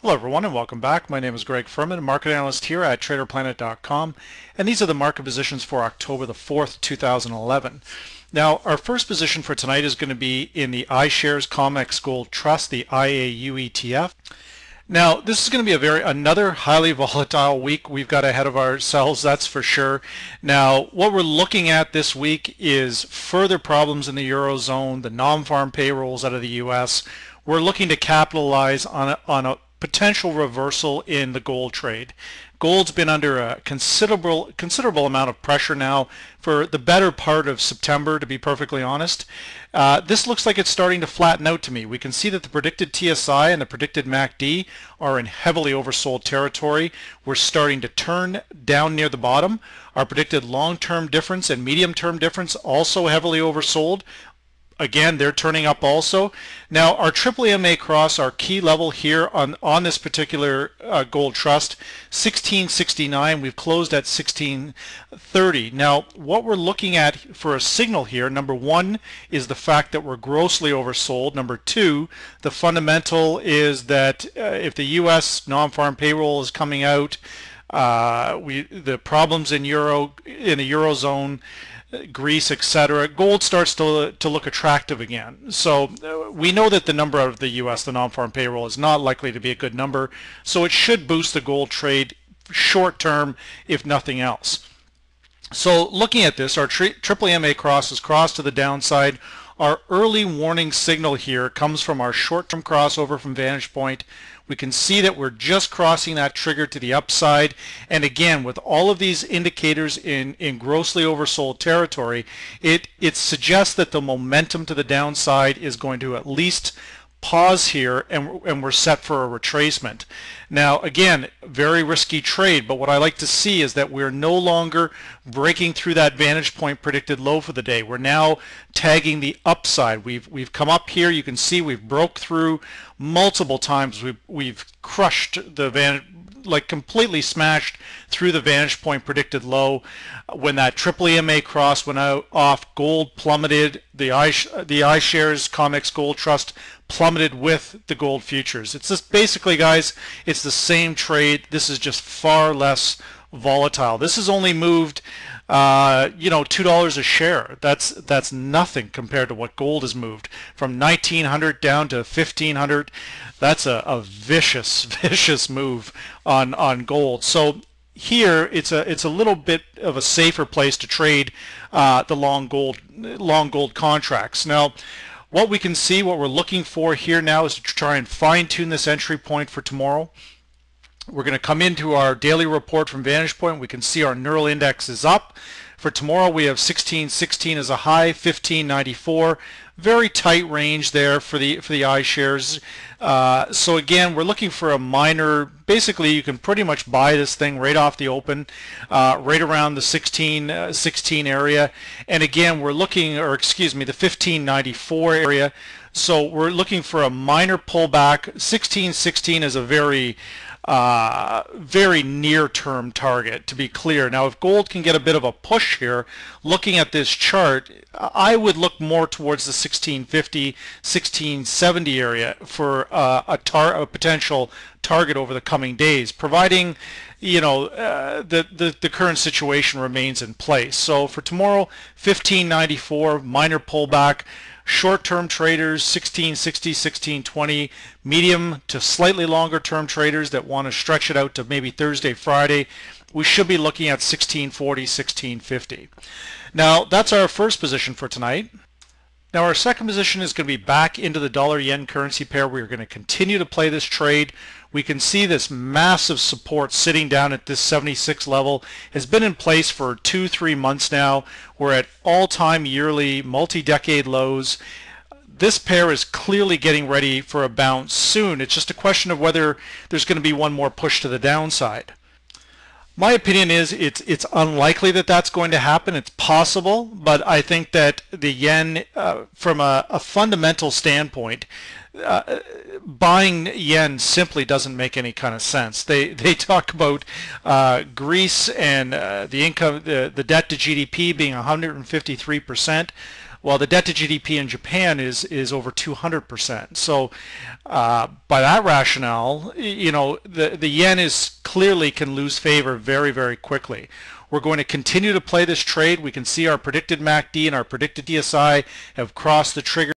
Hello everyone and welcome back. My name is Greg Furman, market analyst here at TraderPlanet.com, and these are the market positions for October the 4th, 2011. Now, our first position for tonight is going to be in the iShares Comex Gold Trust, the IAU ETF. Now, this is going to be another highly volatile week we've got ahead of ourselves, that's for sure. Now, what we're looking at this week is further problems in the Eurozone, the non-farm payrolls out of the US. We're looking to capitalize on a potential reversal in the gold trade. Gold's been under a considerable amount of pressure now for the better part of September, to be perfectly honest. This looks like it's starting to flatten out to me. We can see that the predicted TSI and the predicted MACD are in heavily oversold territory. We're starting to turn down near the bottom. Our predicted long-term difference and medium-term difference also heavily oversold. Again, they're turning up also. Now, our EMA cross, our key level here on this particular gold trust, 1669. We've closed at 1630. Now, what we're looking at for a signal here, number one, is the fact that we're grossly oversold. Number two, the fundamental is that if the U.S. non-farm payroll is coming out, the problems in the Eurozone, Greece, etc., gold starts to look attractive again. So we know that the number out of the U.S., the non-farm payroll, is not likely to be a good number, so it should boost the gold trade short term, if nothing else. So looking at this, our EMA cross is crossed to the downside. Our early warning signal here comes from our short-term crossover from Vantage Point. We can see that we're just crossing that trigger to the upside, and again, with all of these indicators in grossly oversold territory, it suggests that the momentum to the downside is going to at least pause here, and we're set for a retracement. Now, again, very risky trade, but what I like to see is that we're no longer breaking through that Vantage Point predicted low for the day. We're now tagging the upside. We've come up here. You can see we've broke through multiple times. We've crushed the completely smashed through the Vantage Point predicted low. When that EMA cross went out off, gold plummeted. The iShares Comex Gold Trust plummeted with the gold futures. It's just basically, guys, it's the same trade. This is just far less volatile. This has only moved $2 a share. That's nothing compared to what gold has moved from 1900 down to 1500. That's a vicious move on gold. So here it's a little bit of a safer place to trade the long gold contracts. Now, what we can see, what we're looking for here now is to try and fine-tune this entry point for tomorrow. We're going to come into our daily report from Vantage Point. We can see our neural index is up. For tomorrow, we have 1616 as a high, 1594. Very tight range there for the iShares. So again, we're looking for a minor. Basically, you can pretty much buy this thing right off the open, right around the 16 area. And again, we're looking, or excuse me, the 1594 area. So we're looking for a minor pullback. 1616 is a very near-term target, to be clear. Now, if gold can get a bit of a push here, looking at this chart, I would look more towards the 1650, 1670 area for a potential target over the coming days, providing the current situation remains in place. So for tomorrow, 1594, minor pullback. Short-term traders, 1660, 1620. Medium to slightly longer-term traders that want to stretch it out to maybe Thursday, Friday, we should be looking at 1640, 1650. Now, that's our first position for tonight. Now, our second position is going to be back into the dollar-yen currency pair. We're going to continue to play this trade. We can see this massive support sitting down at this 76 level has been in place for 2-3 months now. We're at all-time yearly multi-decade lows. This pair is clearly getting ready for a bounce soon. It's just a question of whether there's going to be one more push to the downside. My opinion is it's unlikely that that's going to happen. It's possible, but I think that the yen, from a fundamental standpoint, buying yen simply doesn't make any kind of sense. They talk about Greece and the income, the debt to GDP being 153%. Well, the debt to GDP in Japan is over 200%. So by that rationale, the yen is clearly can lose favor very, very quickly. We're going to continue to play this trade. We can see our predicted MACD and our predicted DSI have crossed the trigger